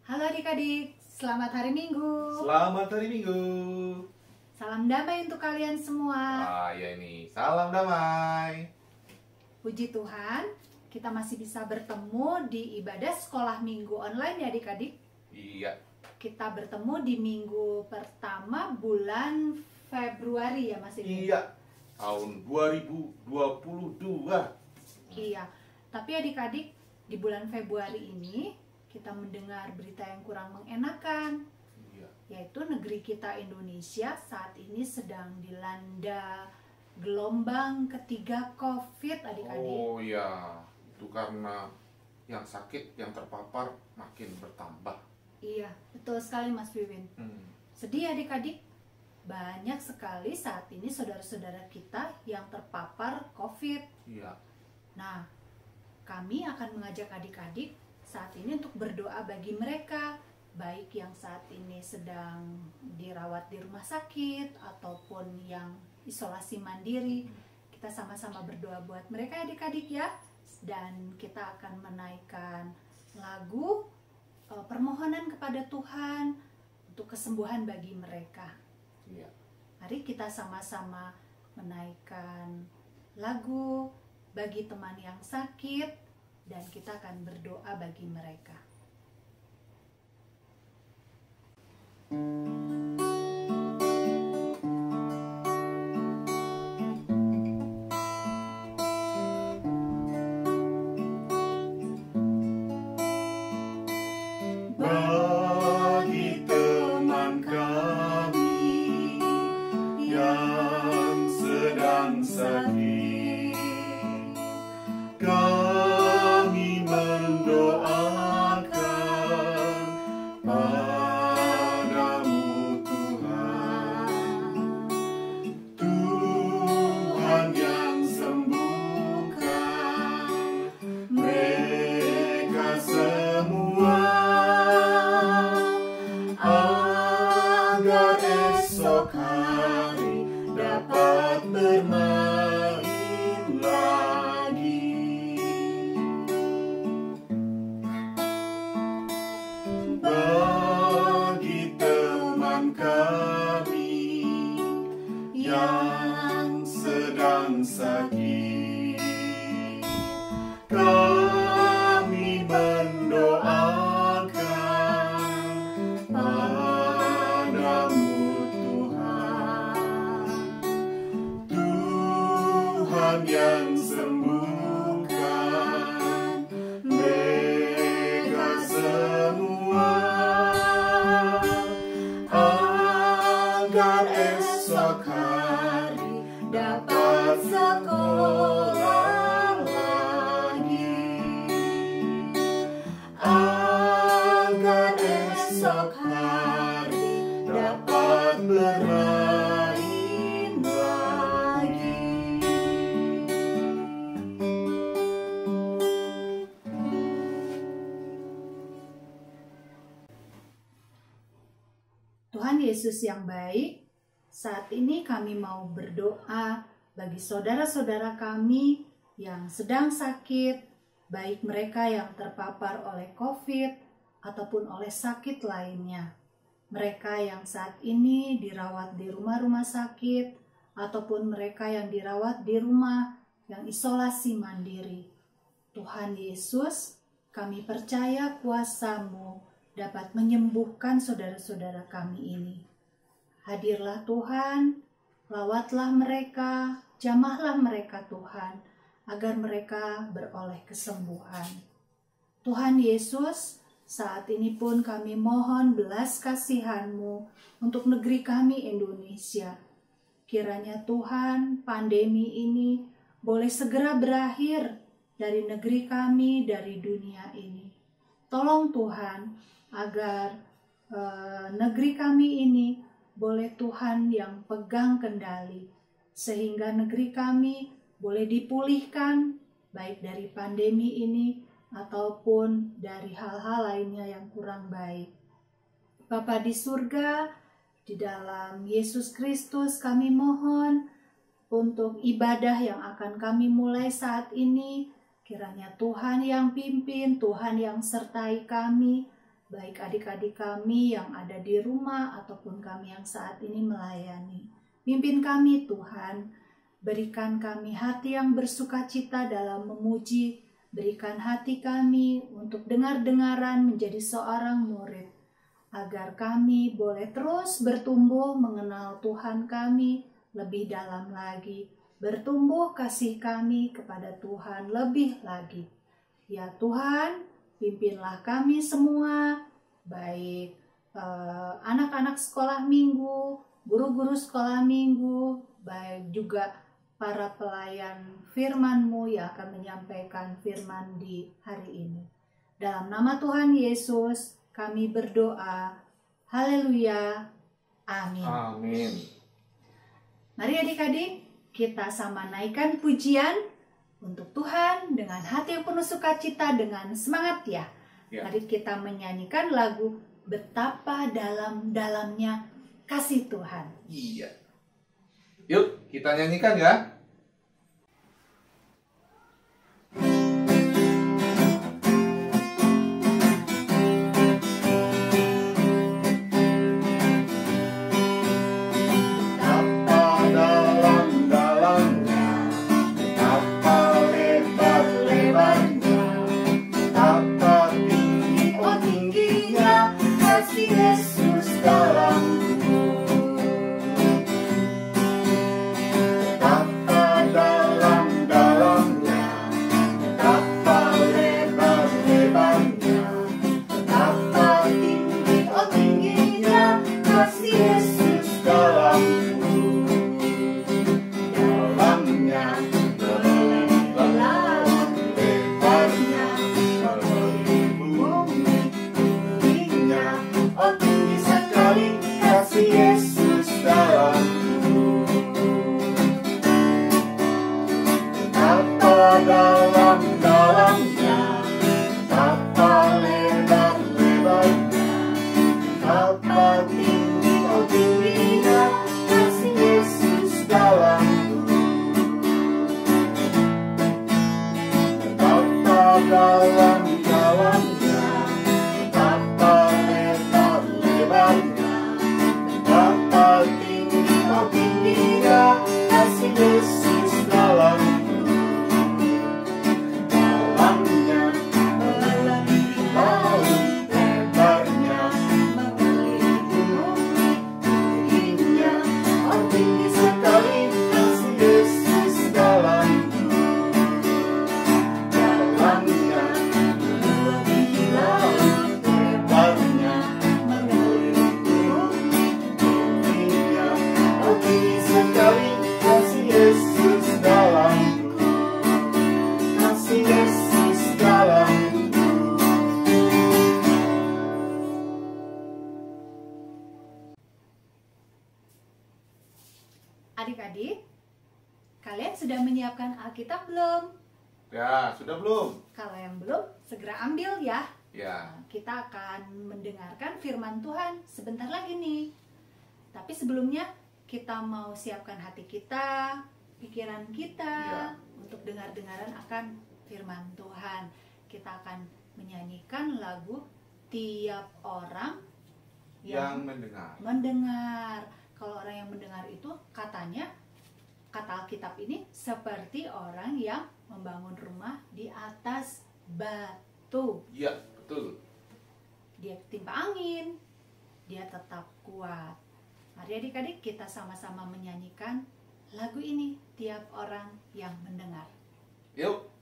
Halo adik-adik, selamat hari Minggu. Selamat hari Minggu. Salam damai untuk kalian semua. Ya ini, salam damai. Puji Tuhan, kita masih bisa bertemu di ibadah sekolah minggu online ya adik-adik. Iya. Kita bertemu di minggu pertama bulan Februari ya Mas Iwin? Iya, tahun 2022. Iya, tapi adik-adik di bulan Februari ini kita mendengar berita yang kurang mengenakan. Iya. Yaitu negeri kita Indonesia saat ini sedang dilanda gelombang ketiga COVID adik-adik. Oh iya, itu karena yang sakit, yang terpapar makin bertambah. Iya, betul sekali Mas Wiwin. Sedih adik-adik, banyak sekali saat ini saudara-saudara kita yang terpapar COVID. Iya. Nah, kami akan mengajak adik-adik saat ini untuk berdoa bagi mereka, baik yang saat ini sedang dirawat di rumah sakit ataupun yang isolasi mandiri. Kita sama-sama berdoa buat mereka adik-adik ya. Dan kita akan menaikkan lagu permohonan kepada Tuhan untuk kesembuhan bagi mereka. Iya. Mari kita sama-sama menaikkan lagu bagi teman yang sakit dan kita akan berdoa bagi mereka. Bagi teman kami yang sedang sakit, kami mendoakan padamu Tuhan. Tuhan yang sembuhkan mereka semua, agar esok hari dapat bermain lagi. Bagi teman kami yang sedang sakit, kami mendoakan padamu Tuhan. Tuhan yang sembuhkan mereka semua, agar esok hari dapat sekolah lagi, agar esok hari dapat bermain lagi. Tuhan Yesus yang baik, saat ini kami mau berdoa bagi saudara-saudara kami yang sedang sakit, baik mereka yang terpapar oleh COVID ataupun oleh sakit lainnya. Mereka yang saat ini dirawat di rumah-rumah sakit ataupun mereka yang dirawat di rumah yang isolasi mandiri. Tuhan Yesus, kami percaya kuasa-Mu dapat menyembuhkan saudara-saudara kami ini. Hadirlah Tuhan, lawatlah mereka, jamahlah mereka Tuhan, agar mereka beroleh kesembuhan. Tuhan Yesus, saat ini pun kami mohon belas kasihan-Mu untuk negeri kami Indonesia. Kiranya Tuhan, pandemi ini boleh segera berakhir dari negeri kami, dari dunia ini. Tolong Tuhan, agar negeri kami ini boleh Tuhan yang pegang kendali, sehingga negeri kami boleh dipulihkan baik dari pandemi ini ataupun dari hal-hal lainnya yang kurang baik. Bapa di surga, di dalam Yesus Kristus kami mohon untuk ibadah yang akan kami mulai saat ini, kiranya Tuhan yang pimpin, Tuhan yang sertai kami, baik adik-adik kami yang ada di rumah ataupun kami yang saat ini melayani. Pimpin kami Tuhan, berikan kami hati yang bersukacita dalam memuji, berikan hati kami untuk dengar-dengaran menjadi seorang murid, agar kami boleh terus bertumbuh mengenal Tuhan kami lebih dalam lagi, bertumbuh kasih kami kepada Tuhan lebih lagi. Ya Tuhan, pimpinlah kami semua, baik anak-anak sekolah minggu, guru-guru sekolah minggu, baik juga para pelayan firman-Mu yang akan menyampaikan firman di hari ini. Dalam nama Tuhan Yesus, kami berdoa. Haleluya. Amin. Amin. Mari adik-adik, kita sama naikkan pujian untuk Tuhan dengan hati yang penuh sukacita, dengan semangat ya. Mari kita menyanyikan lagu Betapa Dalam-Dalamnya Kasih Tuhan. Iya. Yuk, kita nyanyikan ya. Adik-adik, kalian sudah menyiapkan Alkitab belum? Ya, sudah belum? Kalau yang belum, segera ambil ya. Ya. Kita akan mendengarkan firman Tuhan sebentar lagi nih. Tapi sebelumnya kita mau siapkan hati kita, pikiran kita untuk dengar-dengaran akan firman Tuhan. Kita akan menyanyikan lagu Tiap Orang yang mendengar. Kalau orang yang mendengar itu katanya, kata Alkitab ini seperti orang yang membangun rumah di atas batu. Iya, betul. Dia timpa angin, dia tetap kuat. Mari adik-adik kita sama-sama menyanyikan lagu ini, Tiap Orang yang Mendengar. Yuk.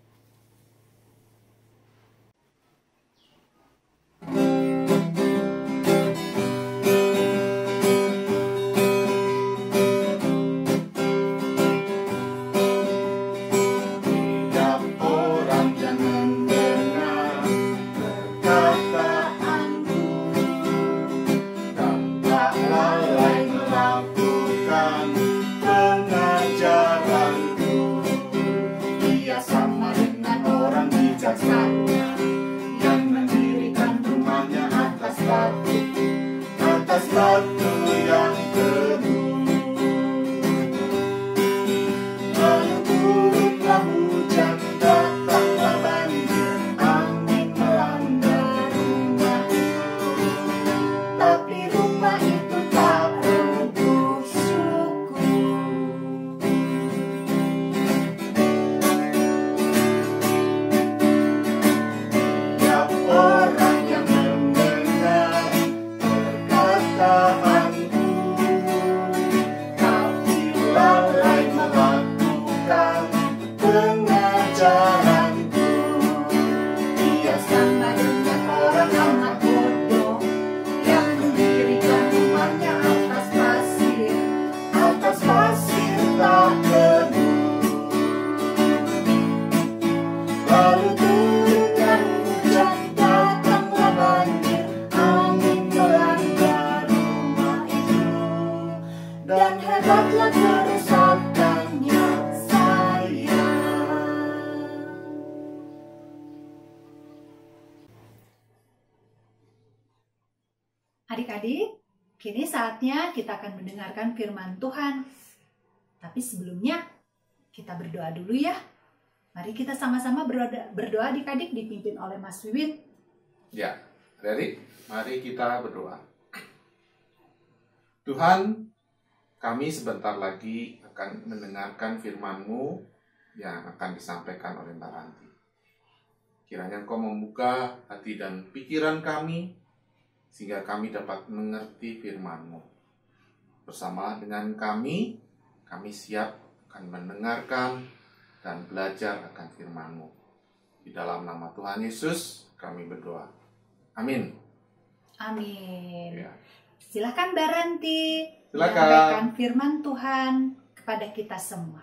ajaranku. Ia sama dengan orang amat bodoh yang mendirikan rumahnya atas pasir tak debu. Lalu turunkan hujan, datanglah banjir, angin melanda rumah itu, dan hebatlah kerusakannya, sayang. Adik-adik, kini saatnya kita akan mendengarkan firman Tuhan. Tapi sebelumnya, kita berdoa dulu ya. Mari kita sama-sama berdoa adik-adik, dipimpin oleh Mas Wiwin. Ya, adik, mari kita berdoa. Tuhan, kami sebentar lagi akan mendengarkan firman-Mu yang akan disampaikan oleh Mbak Ranti. Kiranya Engkau membuka hati dan pikiran kami, sehingga kami dapat mengerti firman-Mu. Bersama dengan kami siap akan mendengarkan dan belajar akan firman-Mu. Di dalam nama Tuhan Yesus kami berdoa. Amin. Amin. Ya. Silakan Mbak Ranti, Silakan. menyampaikan firman Tuhan kepada kita semua.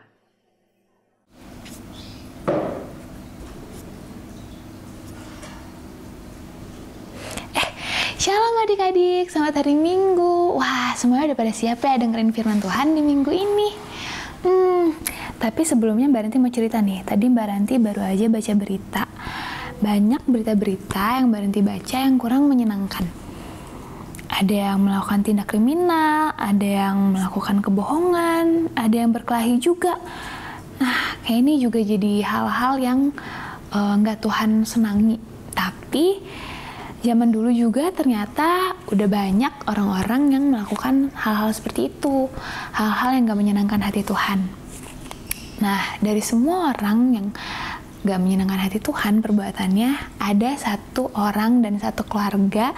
Shalom adik-adik, selamat hari Minggu. Wah, semuanya udah pada siap ya dengerin firman Tuhan di minggu ini. Tapi sebelumnya Mbak Ranti mau cerita nih. Tadi Mbak Ranti baru aja baca berita. Banyak berita-berita yang Mbak Ranti baca yang kurang menyenangkan. Ada yang melakukan tindak kriminal, ada yang melakukan kebohongan, ada yang berkelahi juga. Nah, kayak ini juga jadi hal-hal yang nggak Tuhan senangi. Tapi zaman dulu juga ternyata udah banyak orang-orang yang melakukan hal-hal seperti itu. Hal-hal yang gak menyenangkan hati Tuhan. Nah, dari semua orang yang gak menyenangkan hati Tuhan perbuatannya, ada satu orang dan satu keluarga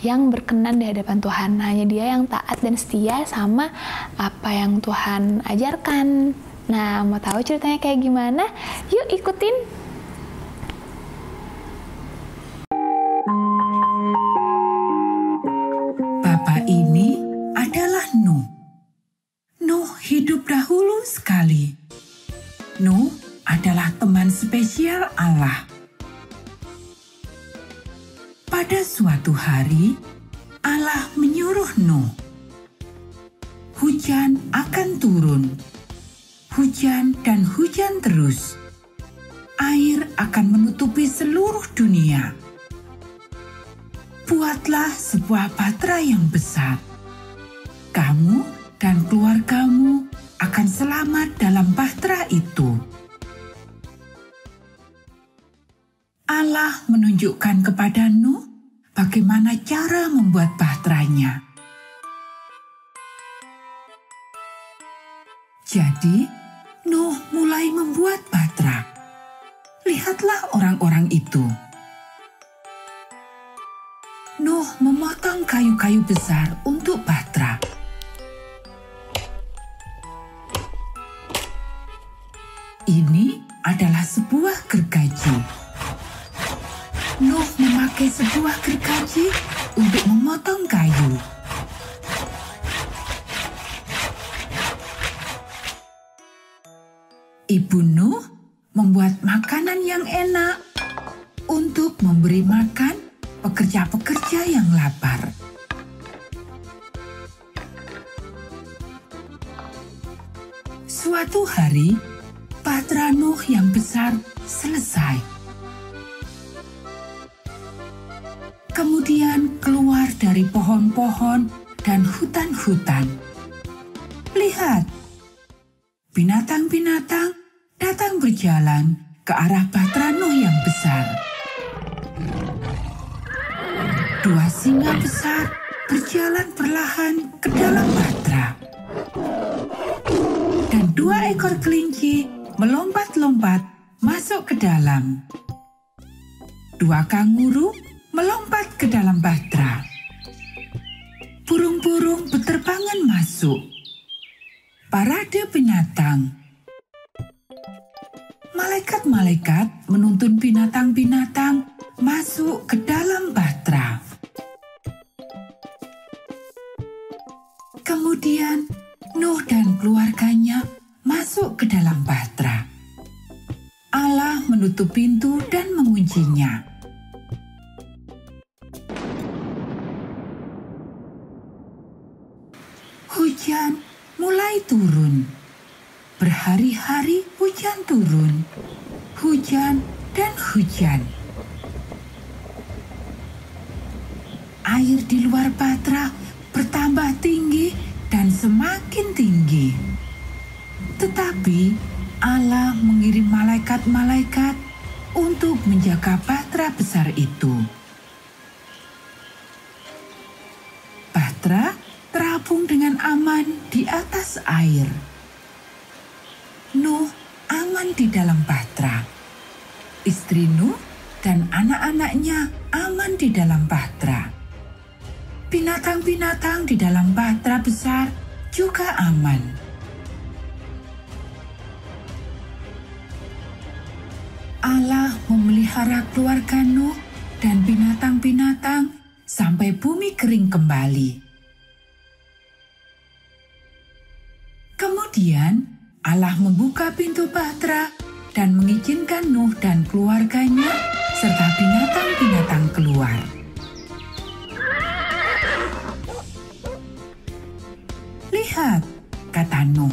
yang berkenan di hadapan Tuhan. Hanya dia yang taat dan setia sama apa yang Tuhan ajarkan. Nah, mau tahu ceritanya kayak gimana? Yuk ikutin! Bapak ini adalah Nuh. Nuh hidup dahulu sekali. Nuh adalah teman spesial Allah. Pada suatu hari, Allah menyuruh Nuh. Hujan akan turun. Hujan dan hujan terus. Air akan menutupi seluruh dunia. Buatlah sebuah bahtera yang besar. Kamu dan keluargamu akan selamat dalam bahtera itu. Allah menunjukkan kepada Nuh bagaimana cara membuat bahteranya. Jadi, Nuh mulai membuat bahtera. Lihatlah orang-orang itu. Nuh memotong kayu-kayu besar untuk bahtera. Ini adalah sebuah gergaji. Nuh memakai sebuah gergaji untuk memotong kayu. Ibu Nuh membuat makanan yang enak untuk memberi makan pekerja-pekerja yang lapar. Suatu hari, bahtera Nuh yang besar selesai. Kemudian keluar dari pohon-pohon dan hutan-hutan. Lihat, binatang-binatang datang berjalan ke arah bahtera Nuh yang besar. Dua singa besar berjalan perlahan ke dalam bahtera. Dan dua ekor kelinci melompat-lompat masuk ke dalam. Dua kanguru melompat ke dalam bahtera. Burung-burung berterbangan masuk. Parade binatang. malaikat-malaikat menuntun binatang-binatang masuk ke dalam bahtera. Kemudian Nuh dan keluarganya masuk ke dalam bahtera. Allah menutup pintu dan menguncinya. Hujan mulai turun. Berhari-hari hujan turun. Hujan dan hujan. Air di luar bahtera bertambah tinggi dan semakin tinggi. Tetapi Allah mengirim malaikat-malaikat untuk menjaga bahtera besar itu. Bahtera terapung dengan aman di atas air. Nuh aman di dalam bahtera. Istri Nuh dan anak-anaknya aman di dalam bahtera. Binatang-binatang di dalam bahtera besar juga aman. Allah memelihara keluarga Nuh dan binatang-binatang sampai bumi kering kembali. Kemudian Allah membuka pintu bahtera dan mengizinkan Nuh dan keluarganya serta binatang-binatang keluar. Lihat, kata Nuh,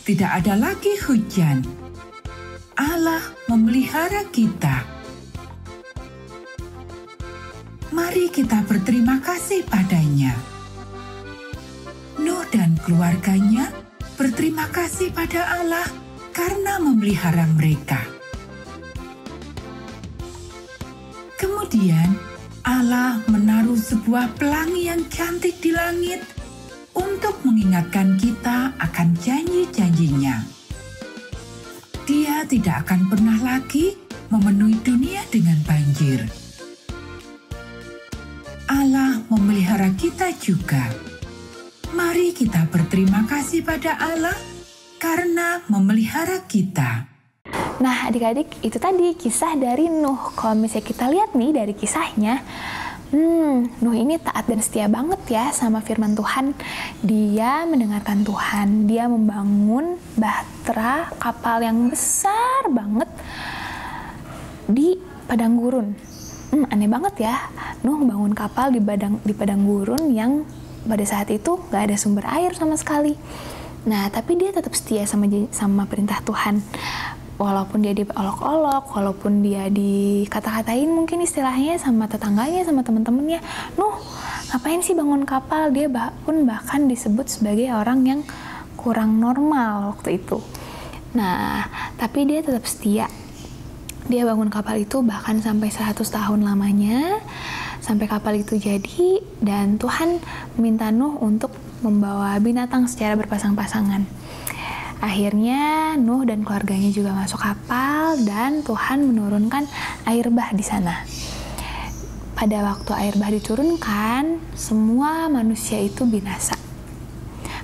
tidak ada lagi hujan. Allah memelihara kita. Mari kita berterima kasih padanya. Nuh dan keluarganya berterima kasih pada Allah karena memelihara mereka. Kemudian Allah menaruh sebuah pelangi yang cantik di langit untuk mengingatkan kita akan janji-janjinya. Dia tidak akan pernah lagi memenuhi dunia dengan banjir. Allah memelihara kita juga. Mari kita berterima kasih pada Allah karena memelihara kita. Nah, adik-adik, itu tadi kisah dari Nuh. Kalau misalnya kita lihat nih dari kisahnya, Nuh ini taat dan setia banget ya sama firman Tuhan. Dia mendengarkan Tuhan. Dia membangun bahtera kapal yang besar banget di padang gurun. Aneh banget ya, Nuh bangun kapal di padang gurun yang pada saat itu gak ada sumber air sama sekali. Nah, tapi dia tetap setia sama perintah Tuhan. Walaupun dia diolok-olok, walaupun dia dikata-katain mungkin istilahnya sama tetangganya, sama teman-temannya, Nuh, ngapain sih bangun kapal? Dia pun bahkan disebut sebagai orang yang kurang normal waktu itu. Nah, tapi dia tetap setia. Dia bangun kapal itu bahkan sampai 100 tahun lamanya, sampai kapal itu jadi, dan Tuhan minta Nuh untuk membawa binatang secara berpasang-pasangan. Akhirnya Nuh dan keluarganya juga masuk kapal dan Tuhan menurunkan air bah di sana. Pada waktu air bah diturunkan, semua manusia itu binasa.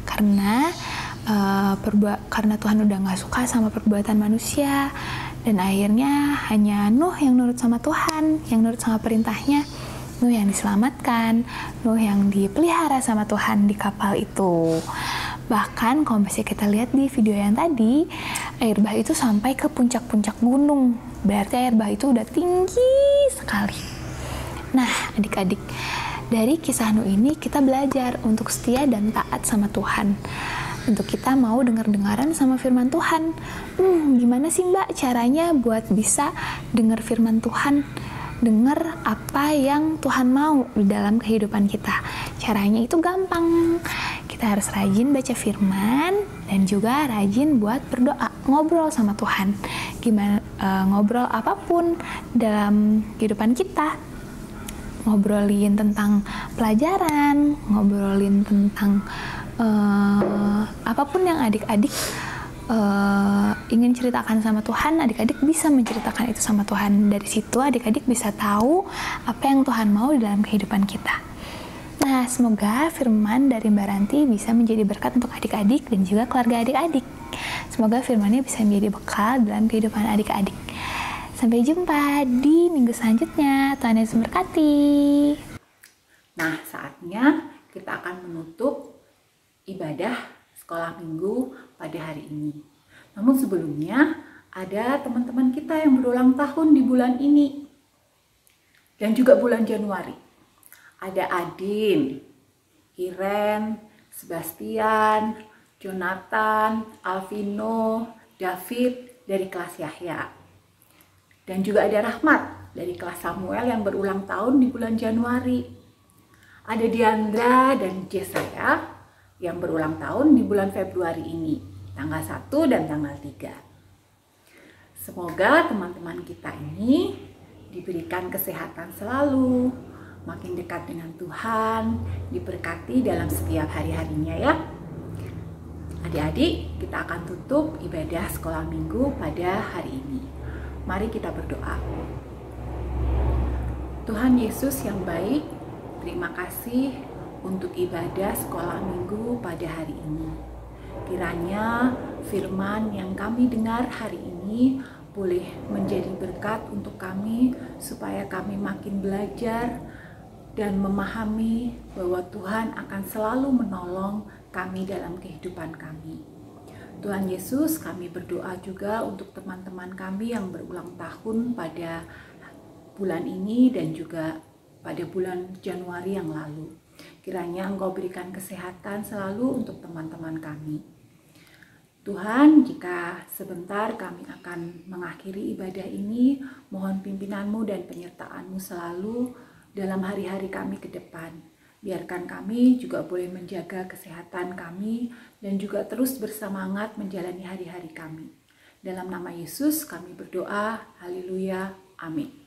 Karena Tuhan udah gak suka sama perbuatan manusia, dan akhirnya hanya Nuh yang nurut sama Tuhan, yang nurut sama perintahnya. Nuh yang diselamatkan, Nuh yang dipelihara sama Tuhan di kapal itu. Bahkan kalau misalnya kita lihat di video yang tadi, air bah itu sampai ke puncak-puncak gunung. Berarti air bah itu udah tinggi sekali. Nah, adik-adik, dari kisah Nuh ini kita belajar untuk setia dan taat sama Tuhan. Untuk kita mau dengar-dengaran sama firman Tuhan. Gimana sih Mbak caranya buat bisa dengar firman Tuhan? Dengar apa yang Tuhan mau di dalam kehidupan kita. Caranya itu gampang. Kita harus rajin baca firman dan juga rajin buat berdoa, ngobrol sama Tuhan. Gimana ngobrol apapun dalam kehidupan kita. Ngobrolin tentang pelajaran, ngobrolin tentang apapun yang adik-adik ingin ceritakan sama Tuhan, adik-adik bisa menceritakan itu sama Tuhan. Dari situ adik-adik bisa tahu apa yang Tuhan mau dalam kehidupan kita. Nah, semoga firman dari Mbak Ranti bisa menjadi berkat untuk adik-adik dan juga keluarga adik-adik. Semoga firmannya bisa menjadi bekal dalam kehidupan adik-adik. Sampai jumpa di minggu selanjutnya. Tuhan Yesus memberkati. Nah, saatnya kita akan menutup ibadah sekolah minggu pada hari ini. Namun sebelumnya, ada teman-teman kita yang berulang tahun di bulan ini. Dan juga bulan Januari. Ada Adin, Iren, Sebastian, Jonathan, Alvino, David dari kelas Yahya. Dan juga ada Rahmat dari kelas Samuel yang berulang tahun di bulan Januari. Ada Diandra dan Jesaya yang berulang tahun di bulan Februari ini, tanggal 1 dan tanggal 3. Semoga teman-teman kita ini diberikan kesehatan selalu, makin dekat dengan Tuhan, diberkati dalam setiap hari-harinya ya. Adik-adik, kita akan tutup ibadah sekolah minggu pada hari ini. Mari kita berdoa. Tuhan Yesus yang baik, terima kasih untuk ibadah sekolah minggu pada hari ini. Kiranya firman yang kami dengar hari ini boleh menjadi berkat untuk kami, supaya kami makin belajar dan memahami bahwa Tuhan akan selalu menolong kami dalam kehidupan kami. Tuhan Yesus, kami berdoa juga untuk teman-teman kami yang berulang tahun pada bulan ini dan juga pada bulan Januari yang lalu. Kiranya Engkau berikan kesehatan selalu untuk teman-teman kami. Tuhan, jika sebentar kami akan mengakhiri ibadah ini, mohon pimpinan-Mu dan penyertaan-Mu selalu dalam hari-hari kami ke depan. Biarkan kami juga boleh menjaga kesehatan kami dan juga terus bersemangat menjalani hari-hari kami. Dalam nama Yesus kami berdoa, haleluya, amin.